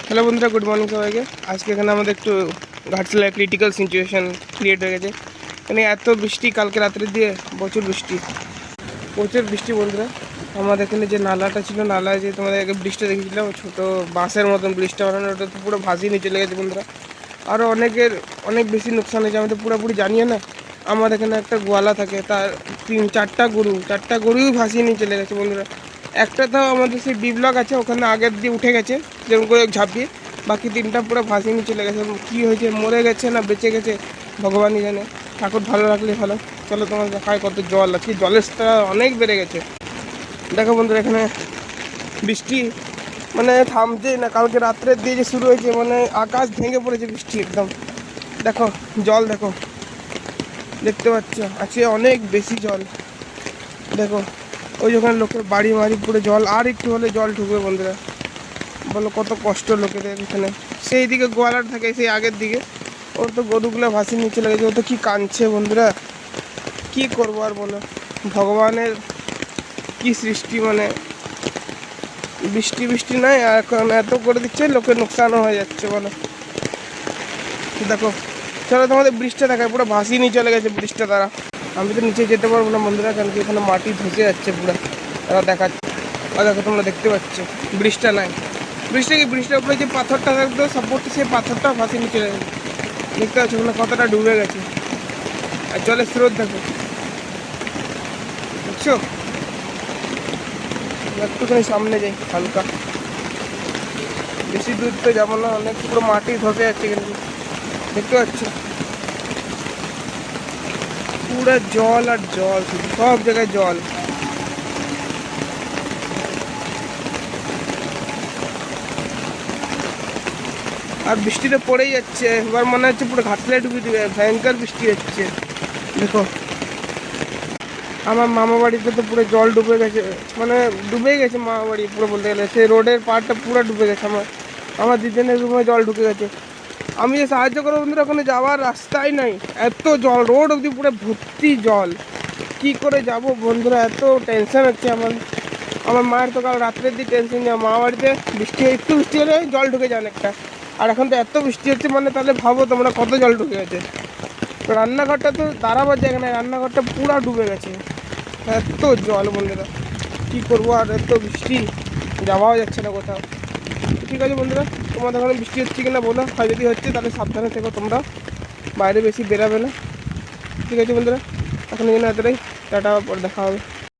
Hello বন্ধুরা, good morning সবাইকে। আজকে এখানে আমাদের একটু ঘাটশিলায় ক্রিটিক্যাল সিচুয়েশান ক্রিয়েট হয়ে গেছে। এখানে এত বৃষ্টি, কালকে রাত্রে দিয়ে প্রচুর বৃষ্টি বন্ধুরা। আমাদের এখানে যে নালাটা ছিল, নালায় যে তোমাদের ব্রিজটা দেখেছিলাম ছোটো বাঁশের মতন ব্রিজটা বানানো, ওটা তো পুরো ভাসিয়ে নিয়ে চলে গেছে বন্ধুরা। আরও অনেক বেশি নোকসান হয়েছে, আমি তো পুরোপুরি জানিও না। আমার এখানে একটা গোয়ালা থাকে, তার 4টা গরুই ভাসিয়ে নিয়ে চলে গেছে বন্ধুরা। একটা তো আমাদের সেই বিব্লক আছে, ওখানে আগের দিয়ে উঠে গেছে যেরকম করে ঝাঁপিয়ে, বাকি 3টা পুরো ভাসিয়ে নিয়ে চলে গেছে। কী হয়েছে, মরে গেছে না বেঁচে গেছে ভগবানই জানে। ঠাকুর ভালো রাখলে ভালো। চলো তোমার দেখায় কত জল আছে, জলের স্তর অনেক বেড়ে গেছে। দেখো বন্ধুরা, এখানে বৃষ্টি মানে থামছেই না। কালকে রাত্রের দিয়ে যে শুরু হয়েছে, মানে আকাশ ভেঙে পড়েছে বৃষ্টি একদম। দেখো জল, দেখো দেখতে পাচ্ছ, আছে অনেক বেশি জল। দেখো ওই যখন লোকের বাড়ি পুরো জল, আর একটু হলে জল ঢুকবে বন্ধুরা। বলো কত কষ্ট লোকেদের এখানে। সেই দিকে গোয়ালার থাকে, সেই আগের দিকে, ওর তো গরুগুলো ভাসিয়ে নিয়ে চলে গেছে। ও তো কী কাঁদছে বন্ধুরা, কি করবো আর বলো। ভগবানের কি সৃষ্টি, মানে বৃষ্টি নয়, আর এখন এত করে দিচ্ছে, লোকের নোকসানও হয়ে যাচ্ছে বলো। দেখো চলো তোমাদের ব্রিজটা দেখায়, পুরো ভাসিয়ে নিয়ে চলে গেছে ব্রিজটা দ্বারা। আমি তো নিচে যেতে পারবো না বন্ধুরা, কারণ কি এখানে মাটি ধসে যাচ্ছে পুরো। তারা দেখাচ্ছে, আর দেখো তোমরা দেখতে পাচ্ছ ব্রিজটা নাই। ব্রিজটার উপরে যে পাথরটা থাকতো সাপোর্টে, সেই পাথরটা ভাসিয়ে নিয়ে চলে গেছে। দেখতে পাচ্ছ ওখানে কতটা ডুবে গেছে। আর জলের স্রোত দেখো, বুঝছো। একটুখানি সামনে যাই হালকা, বেশি দূর তো যাবো না, অনেক পুরো মাটি ধসে যাচ্ছে কিন্তু। দেখতে পাচ্ছ পুরো জল আর জল, শুধু সব জায়গায় জল। আর বৃষ্টিটা পড়েই যাচ্ছে, এবার মনে হচ্ছে পুরো ঘাটলায় ডুবে দেবে, ভয়ঙ্কর বৃষ্টি হচ্ছে। দেখো আমার মামা বাড়িতে তো পুরো জল ডুবে গেছে, মানে ডুবেই গেছে মামা বাড়ি পুরো বলতে গেলে। সেই রোডের পাড়টা পুরো ডুবে গেছে। আমার দিদিনের রুমে জল ঢুকে গেছে। আমি যে সাহায্য করবো বন্ধুরা, ওখানে যাওয়ার রাস্তাই নাই, এত জল, রোড অবধি পুরো ভর্তি জল। কি করে যাব বন্ধুরা, এত টেনশন হচ্ছে আমার মায়ের তো কাল রাত্রের দিকে টেনশন যায়। মামা বাড়িতে একটু বৃষ্টি হলে জল ঢুকে যায় অনেকটা, আর এখন তো এত বৃষ্টি হচ্ছে, মানে তাহলে ভাবো তোমরা কত জল ঢুকে গেছে। রান্নাঘরটা তো দাঁড়াবার জায়গা নেই, রান্নাঘরটা পুরো ডুবে গেছে, এত জল বন্ধুরা। কী করবো, আর এত বৃষ্টি, যাওয়াও যাচ্ছে না কোথাও। ঠিক আছে বন্ধুরা, তোমাদের ওখানে বৃষ্টি হচ্ছে কিনা বলো, হয় যদি হচ্ছে তাহলে সাবধানে থেকো তোমরা, বাইরে বেশি বেরাবে না। ঠিক আছে বন্ধুরা, এখন এখানে এতটাই, টাটা, পরে দেখা হবে।